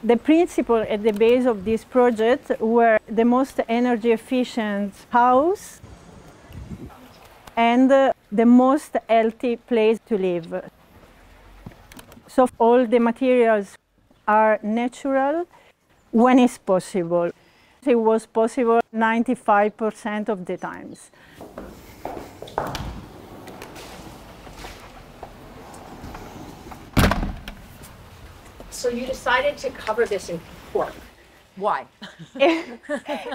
The principle at the base of this project were the most energy efficient house and the most healthy place to live. So all the materials are natural when it's possible. It was possible 95% of the times. So you decided to cover this in cork. Why?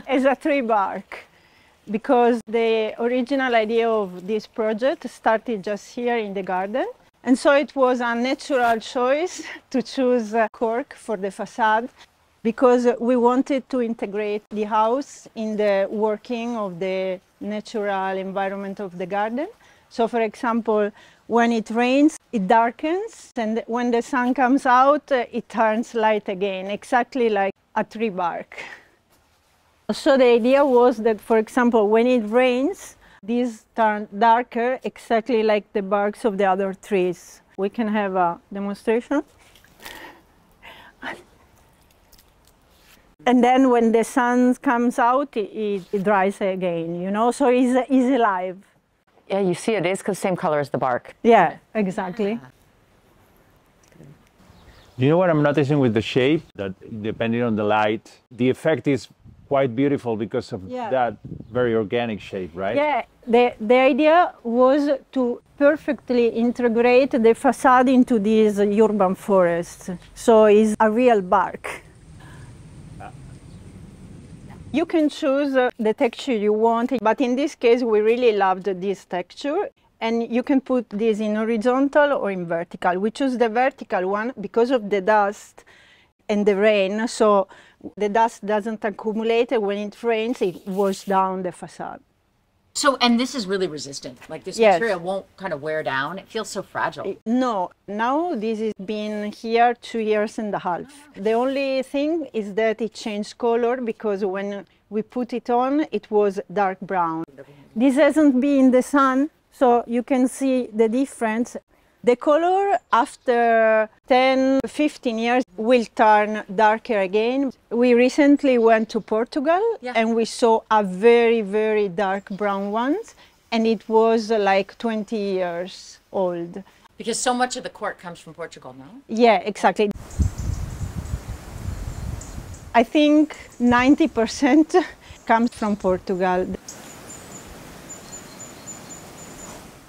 As a tree bark, because the original idea of this project started just here in the garden. And so it was a natural choice to choose cork for the facade, because we wanted to integrate the house in the working of the natural environment of the garden. So for example, when it rains, it darkens, and when the sun comes out, it turns light again, exactly like a tree bark. So the idea was that, for example, when it rains, these turn darker, exactly like the barks of the other trees. We can have a demonstration. And then when the sun comes out, it dries again, you know, so it's alive. Yeah, you see it is the same color as the bark. Yeah, exactly. You know what I'm noticing with the shape? That depending on the light, the effect is quite beautiful because of that very organic shape, right? Yeah, the idea was to perfectly integrate the facade into these urban forests. So it's a real bark. You can choose the texture you want, but in this case we really loved this texture. And you can put this in horizontal or in vertical. We choose the vertical one because of the dust and the rain, so the dust doesn't accumulate. When it rains, it washes down the facade. So, and this is really resistant. Like this material won't kind of wear down. It feels so fragile. No, now this has been here 2.5 years. The only thing is that it changed color, because when we put it on, it was dark brown. This hasn't been in the sun, so you can see the difference. The color after 10-15 years will turn darker again. We recently went to Portugal and we saw a very, very dark brown ones, and it was like 20 years old. Because so much of the cork comes from Portugal, no? Yeah, exactly. I think 90% comes from Portugal.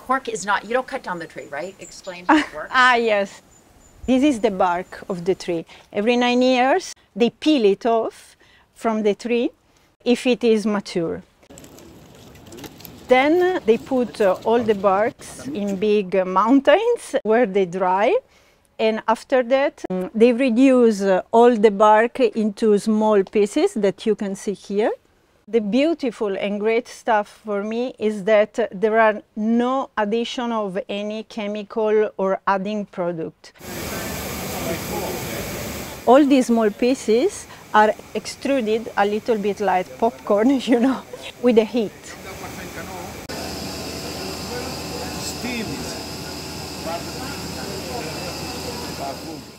Cork is not, you don't cut down the tree, right? Explain how it works. Yes. This is the bark of the tree. Every 9 years, they peel it off from the tree if it is mature. Then they put all the barks in big mountains where they dry. And after that, they reduce all the bark into small pieces that you can see here. The beautiful and great stuff for me is that there are no addition of any chemical or adding product. All these small pieces are extruded a little bit like popcorn, you know, with the heat.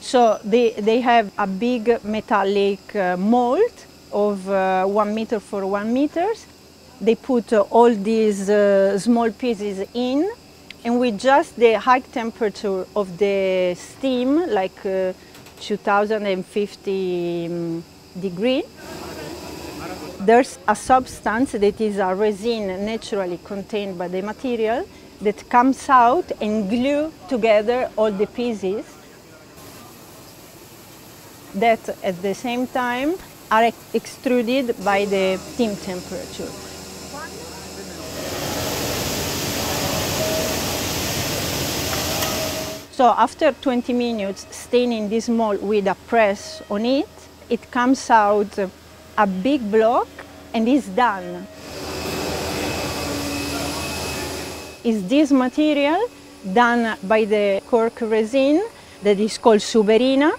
So they have a big metallic mold of 1 meter for 1 meter. They put all these small pieces in, and with just the high temperature of the steam, like 2050 degrees, there's a substance that is a resin naturally contained by the material that comes out and glue together all the pieces that at the same time are extruded by the steam temperature. So after 20 minutes staining this mold with a press on it, it comes out a big block and is done. Is this material done by the cork resin that is called suberina.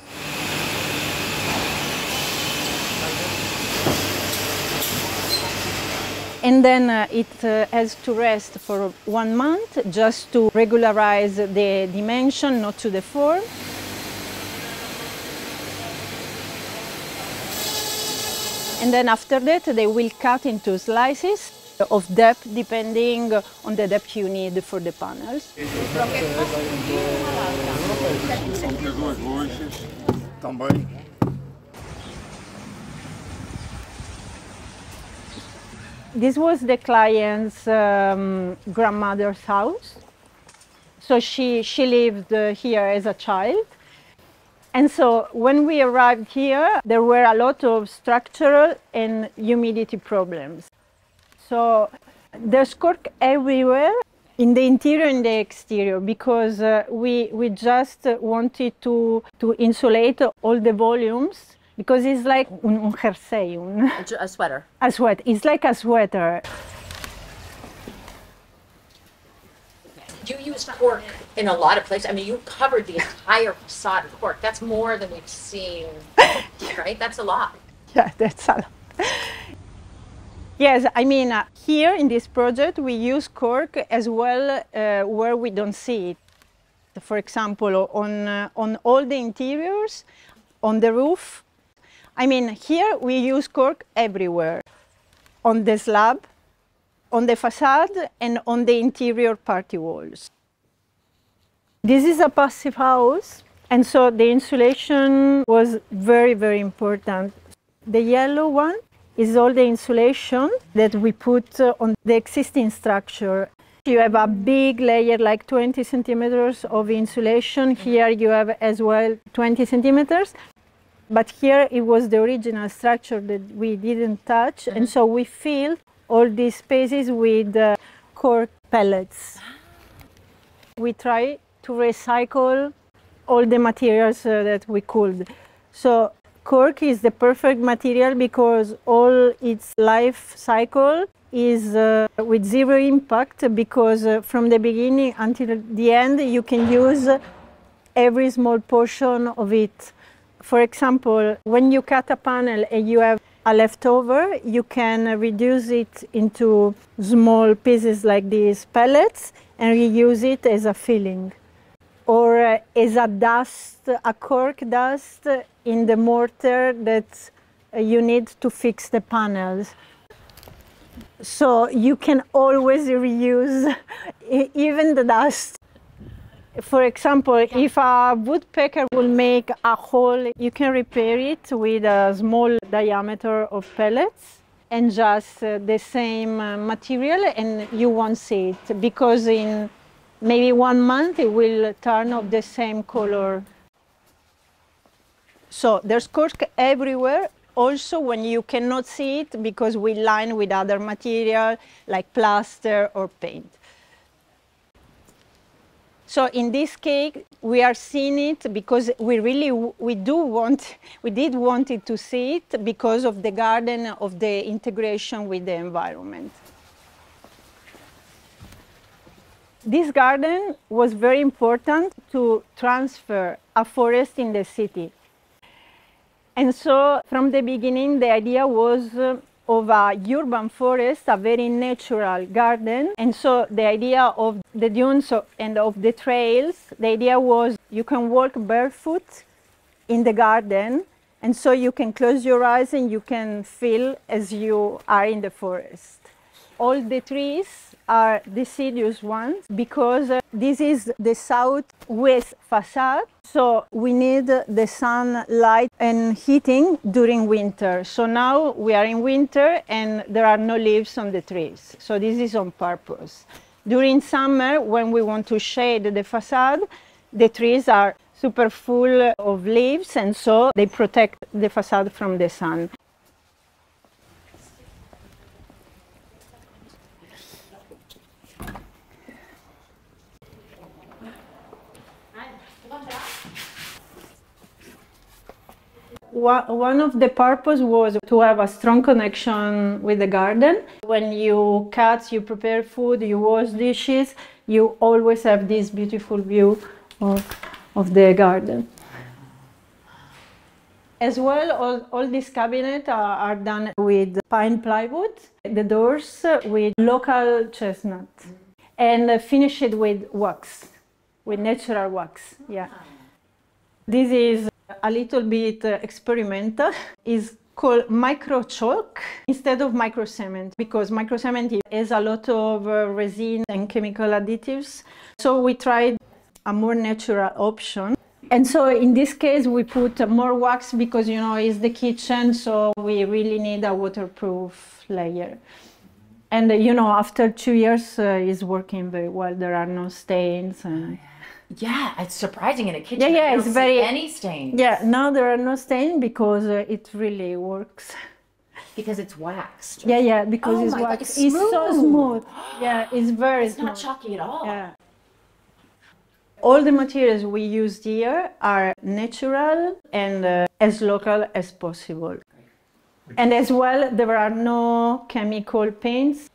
And then it has to rest for 1 month just to regularize the dimension, not to deform. And then after that, they will cut into slices of depth depending on the depth you need for the panels. This was the client's grandmother's house. So she lived here as a child. And so when we arrived here, there were a lot of structural and humidity problems. So there's cork everywhere, in the interior and the exterior, because we just wanted to insulate all the volumes, because it's like un jersey. A sweater. A sweater. It's like a sweater. You use cork in a lot of places. I mean, you covered the entire facade of cork. That's more than we've seen, right? That's a lot. Yeah, that's a lot. Yes, I mean, here in this project, we use cork as well where we don't see it. For example, on all the interiors, on the roof. I mean, here we use cork everywhere. On the slab, on the facade, and on the interior party walls. This is a passive house, and so the insulation was very, very important. The yellow one is all the insulation that we put on the existing structure. You have a big layer, like 20 centimeters of insulation. Here you have as well 20 centimeters. But here it was the original structure that we didn't touch. And so we filled all these spaces with cork pellets. We try to recycle all the materials that we could. So cork is the perfect material because all its life cycle is with zero impact, because from the beginning until the end you can use every small portion of it. For example, when you cut a panel and you have a leftover, you can reduce it into small pieces like these pellets and reuse it as a filling. Or as a dust, a cork dust in the mortar that you need to fix the panels. So you can always reuse even the dust. For example, if a woodpecker will make a hole, you can repair it with a small diameter of pellets and just the same material, and you won't see it, because in maybe 1 month it will turn of the same color. So there's cork everywhere, also when you cannot see it because we line with other material like plaster or paint. So in this case, we are seeing it because we did want it to see it because of the garden, of the integration with the environment. This garden was very important to transfer a forest in the city. And so from the beginning, the idea was of a urban forest, a very natural garden. And so the idea of the dunes and of the trails, the idea was you can walk barefoot in the garden, and so you can close your eyes and you can feel as you are in the forest. All the trees are deciduous ones because this is the southwest facade, so we need the sunlight and heating during winter. So now we are in winter and there are no leaves on the trees, so this is on purpose. During summer, when we want to shade the facade, the trees are super full of leaves, and so they protect the facade from the sun. One of the purposes was to have a strong connection with the garden. When you cut, you prepare food, you wash dishes, you always have this beautiful view of the garden. As well, all these cabinets are done with pine plywood, the doors with local chestnut, and finished with wax, with natural wax. Yeah. This is a little bit experimental. It's called microchalk instead of microcement, because microcement has a lot of resin and chemical additives. So we tried a more natural option. And so in this case, we put more wax because, you know, it's the kitchen, so we really need a waterproof layer. And, you know, after 2 years, it's working very well. There are no stains. And... Yeah, it's surprising in a kitchen. Yeah, it's very... any stains. Yeah, now there are no stains because it really works. Because it's waxed. Yeah, because it's waxed. It's so smooth. Yeah, it's very smooth. It's not chalky at all. Yeah. All the materials we used here are natural and as local as possible. And as well, there are no chemical paints.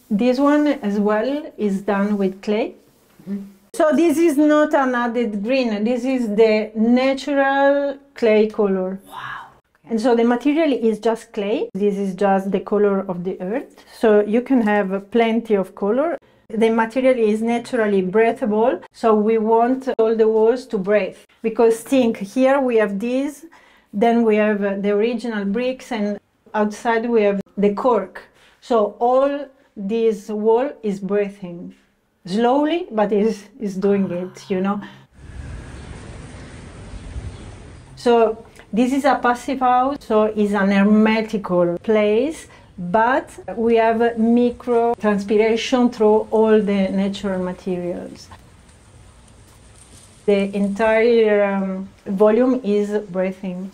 This one as well is done with clay. So this is not an added green, this is the natural clay color. Wow. And so the material is just clay. This is just the color of the earth. So you can have plenty of color. The material is naturally breathable, so we want all the walls to breathe. Because think, here we have this, then we have the original bricks, and outside we have the cork. So all this wall is breathing. Slowly, but is doing it, you know. So this is a passive house, so it's an hermetical place, but we have micro transpiration through all the natural materials. The entire volume is breathing.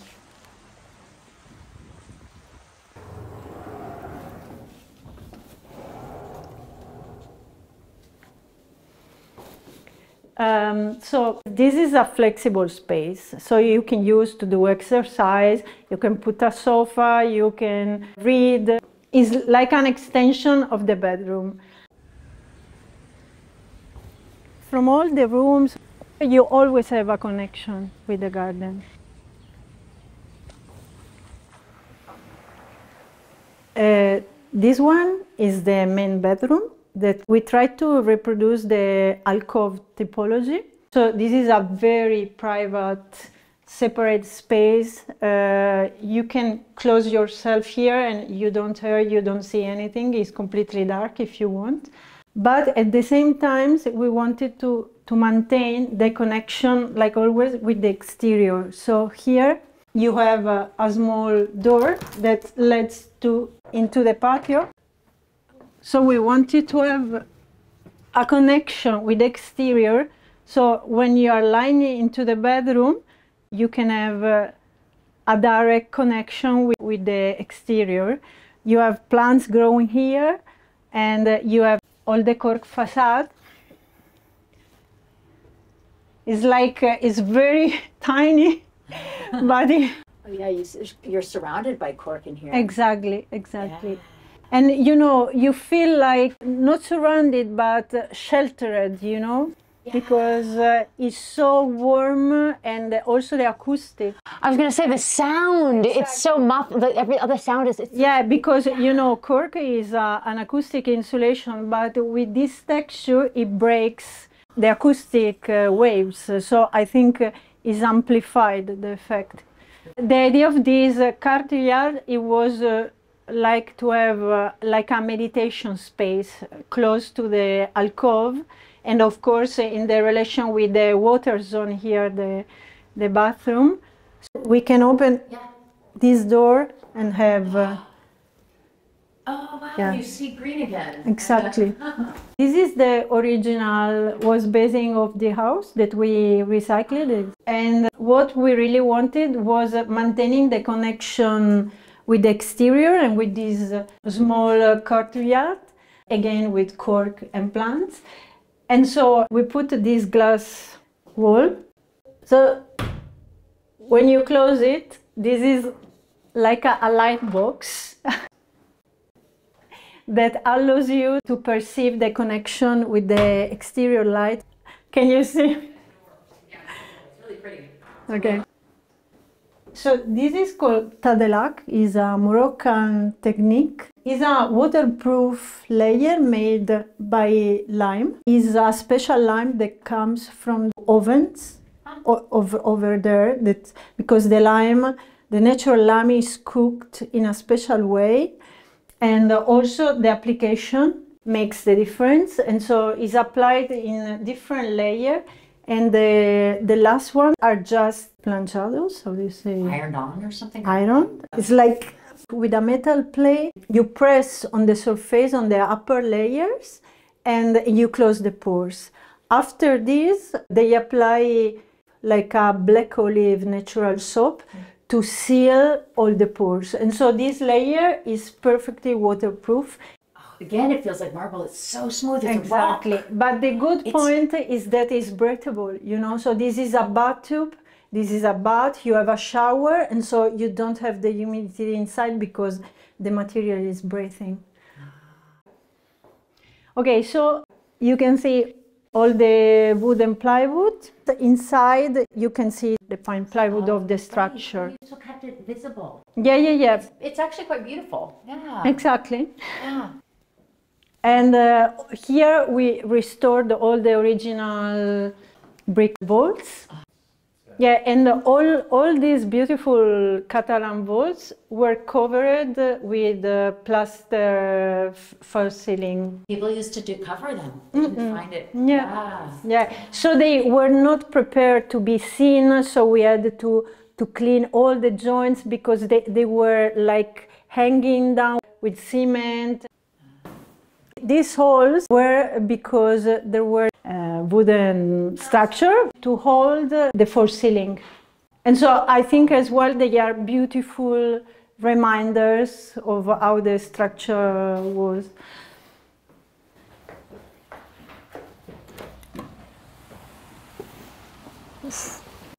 So this is a flexible space, so you can use to do exercise, you can put a sofa, you can read. It's like an extension of the bedroom. From all the rooms, you always have a connection with the garden. This one is the main bedroom. That we try to reproduce the alcove typology. So this is a very private, separate space. You can close yourself here and you don't hear, you don't see anything. It's completely dark if you want. But at the same time, we wanted to maintain the connection, like always, with the exterior. So here you have a small door that leads into the patio. So we wanted to have a connection with the exterior. So when you are lying into the bedroom, you can have a direct connection with the exterior. You have plants growing here, and you have all the cork facade. It's like, it's very tiny, but oh yeah, you're surrounded by cork in here. Exactly. Yeah. And you know, you feel like not surrounded, but sheltered, you know, because it's so warm, and also the acoustic. I was going to say the sound, it's so muffled, every other sound is... Yeah, because, you know, cork is an acoustic insulation, but with this texture, it breaks the acoustic waves. So I think it's amplified, the effect. The idea of this courtyard, it was like to have like a meditation space close to the alcove, and of course in the relation with the water zone here, the bathroom. So we can open this door and have oh wow, you see green again. Exactly. This is the original basing of the house that we recycled, and what we really wanted was maintaining the connection with the exterior and with this small courtyard, again with cork and plants. And so we put this glass wall. So when you close it, this is like a light box that allows you to perceive the connection with the exterior light. Can you see? Yeah, it's really pretty. Okay. So this is called tadelak, is a Moroccan technique. It's a waterproof layer made by lime. It's a special lime that comes from ovens over there, because the lime The natural lime is cooked in a special way, and also the application makes the difference, and so it's applied in a different layer, and the last one are just planchados, how do you say? Ironed on or something? Iron. It's like with a metal plate, you press on the surface on the upper layers and you close the pores. After this, they apply like a black olive natural soap to seal all the pores. And so this layer is perfectly waterproof. Again, it feels like marble. It's so smooth. It's Exactly. But the good point is that it's breathable, you know. So this is a bathtub, this is a bath, you have a shower, and so you don't have the humidity inside because the material is breathing. Okay, so you can see all the wood and plywood. Inside, you can see the fine plywood of the structure. You also kept it visible. Yeah. It's actually quite beautiful. Yeah. Exactly. Yeah. And here we restored all the original brick walls. Yeah, and all these beautiful Catalan walls were covered with plaster false ceiling. People used to cover them. They didn't find it. Yeah. So they were not prepared to be seen, so we had to clean all the joints because they were like hanging down with cement. These holes were because there were wooden structure to hold the false ceiling. And so I think as well they are beautiful reminders of how the structure was.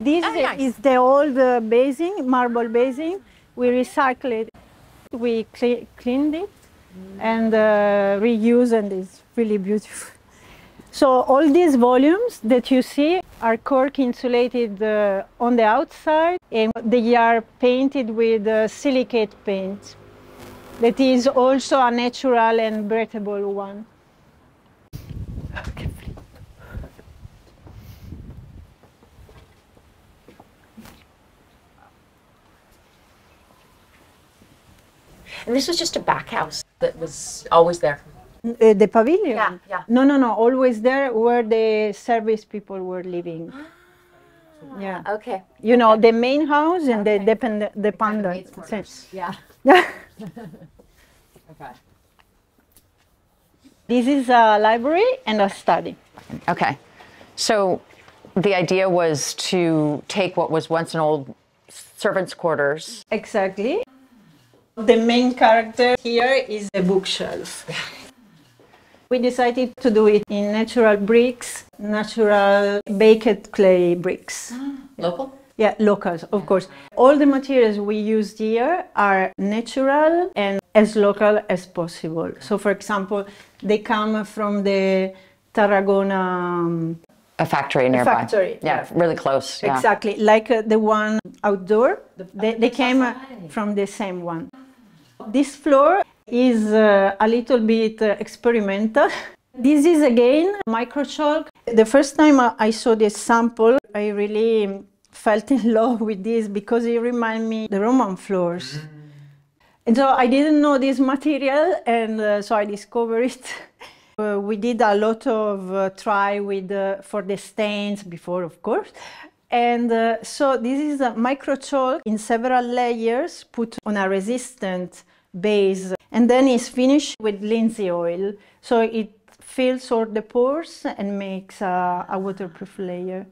This is the old basing, marble basing. We recycled it, we cleaned it and reuse, and it's really beautiful. So all these volumes that you see are cork insulated on the outside, and they are painted with silicate paint. That is also a natural and breathable one. Okay. And this was just a back house that was always there. The pavilion? Yeah. No, always there where the service people were living. Yeah. Okay. You know, the main house and the dependent. Yeah. Okay. This is a library and a study. Okay. So the idea was to take what was once an old servants' quarters. Exactly. The main character here is the bookshelf. We decided to do it in natural bricks, natural baked clay bricks. Local? Yeah, locals, of course. All the materials we used here are natural and as local as possible. So, for example, they come from the Tarragona A factory nearby. factory. Yeah, really close. Yeah. Exactly, like the one outdoor. They came from the same one. This floor is a little bit experimental. This is again microchalk. The first time I saw this sample, I really felt in love with this because it reminded me of the Roman floors. And so I didn't know this material, and so I discovered it. We did a lot of try with for the stains before, of course. And so this is a microchalk in several layers put on a resistant base, and then it's finished with linseed oil. So it fills all the pores and makes a waterproof layer.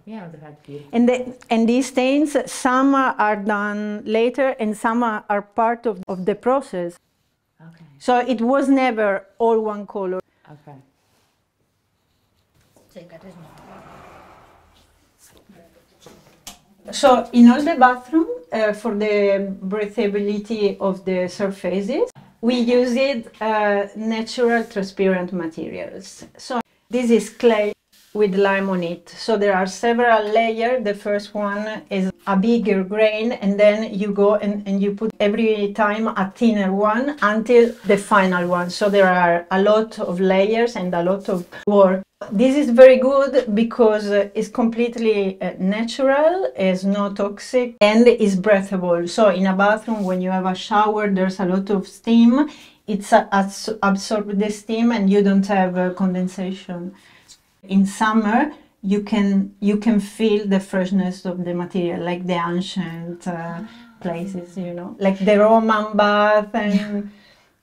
Yeah, that's beautiful. And these stains, some are done later and some are part of the process. Okay. So it was never all one color. Okay. So in all the bathroom, for the breathability of the surfaces, we used natural transparent materials. So this is clay with lime on it. So there are several layers. The first one is a bigger grain, and then you go and you put every time a thinner one until the final one. So there are a lot of layers and a lot of work. This is very good because it's completely natural, it's not toxic, and is breathable. So in a bathroom, when you have a shower, there's a lot of steam. It's absorb the steam and you don't have condensation. In summer, you can feel the freshness of the material, like the ancient places, you know, like the Roman bath and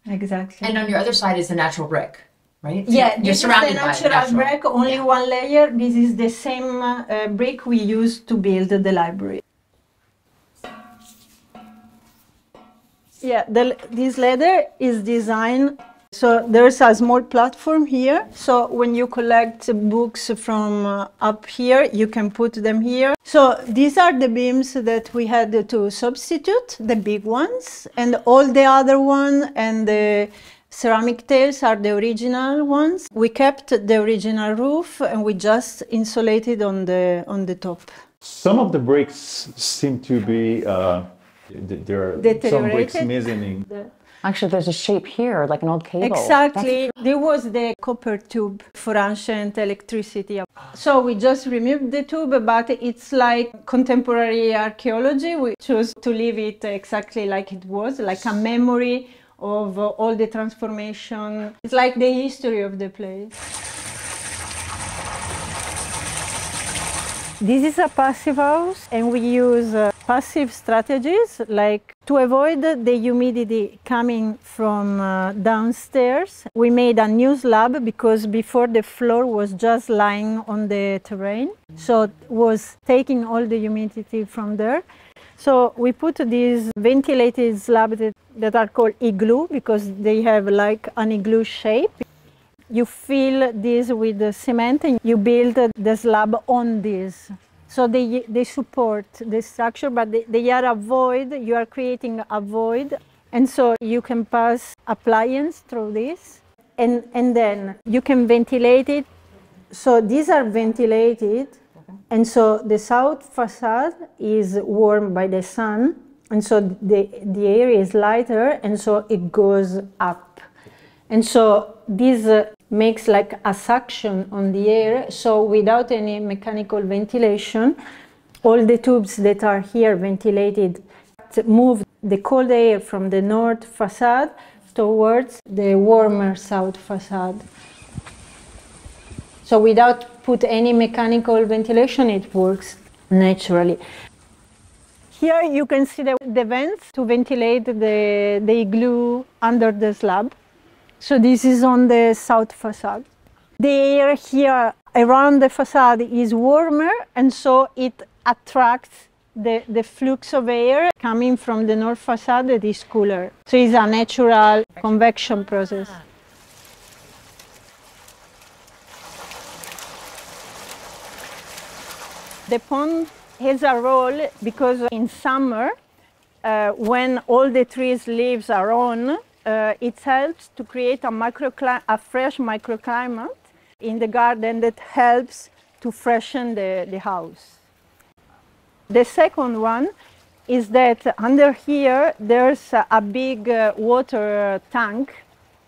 exactly. And on your other side is the natural brick, right? Yeah, you're surrounded by the by natural brick, only one layer. This is the same brick we used to build the library. Yeah, this ladder is designed, so there's a small platform here. So when you collect books from up here, you can put them here. So these are the beams that we had to substitute, the big ones, and all the other ones and the ceramic tails are the original ones. We kept the original roof and we just insulated on the top. Some of the bricks seem to be there are some bricks missing. Actually, there's a shape here, like an old cable. Exactly. There was the copper tube for ancient electricity. So we just removed the tube, but it's like contemporary archaeology. We chose to leave it exactly like it was, like a memory of all the transformation. It's like the history of the place. This is a passive house, and we use passive strategies like to avoid the humidity coming from downstairs. We made a new slab because before the floor was just lying on the terrain, so it was taking all the humidity from there. So we put these ventilated slabs that are called igloo because they have like an igloo shape. You fill this with the cement and you build the slab on this. So they support the structure, but they are a void. You are creating a void. And so you can pass appliance through this. And then you can ventilate it. So these are ventilated. And so the south facade is warmed by the sun. And so the air is lighter, and so it goes up. And so this makes like a suction on the air, so without any mechanical ventilation, all the tubes that are here ventilated move the cold air from the north facade towards the warmer south facade. So without put any mechanical ventilation, it works naturally. Here you can see the vents to ventilate the igloo under the slab. So this is on the south facade. The air here around the facade is warmer, and so it attracts the flux of air coming from the north facade that is cooler. So it's a natural convection process. The pond has a role because in summer, when all the trees' leaves are on, it helps to create a fresh microclimate in the garden that helps to freshen the house. The second one is that under here there's a big water tank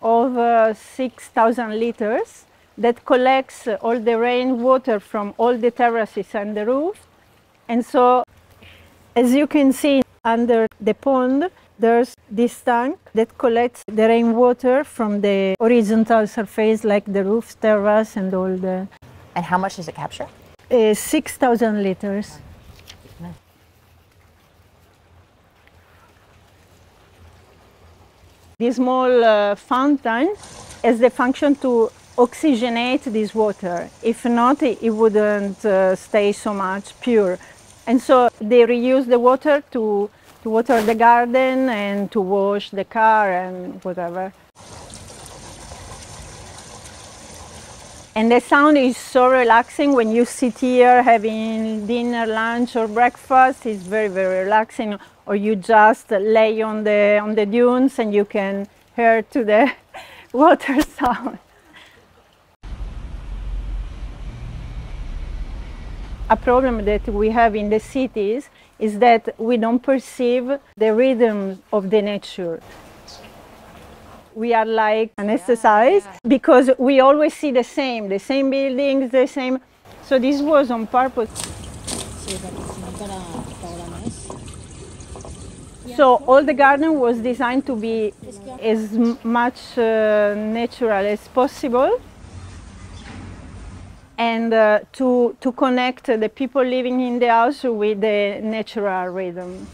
of 6,000 liters that collects all the rainwater from all the terraces and the roof. And so, as you can see under the pond, there's this tank that collects the rainwater from the horizontal surface, like the roof, terrace, and all the... And how much does it capture? 6,000 liters. This small fountain has the function to oxygenate this water. If not, it wouldn't stay so much pure. And so they reuse the water to water the garden and to wash the car and whatever. And the sound is so relaxing when you sit here having dinner, lunch or breakfast. It's very, very relaxing. Or you just lay on the dunes and you can hear to the water sound. a problem that we have in the cities is that we don't perceive the rhythm of the nature. We are like anesthetized because we always see the same buildings, the same. So this was on purpose. So all the garden was designed to be as much natural as possible, and to connect the people living in the house with the natural rhythm.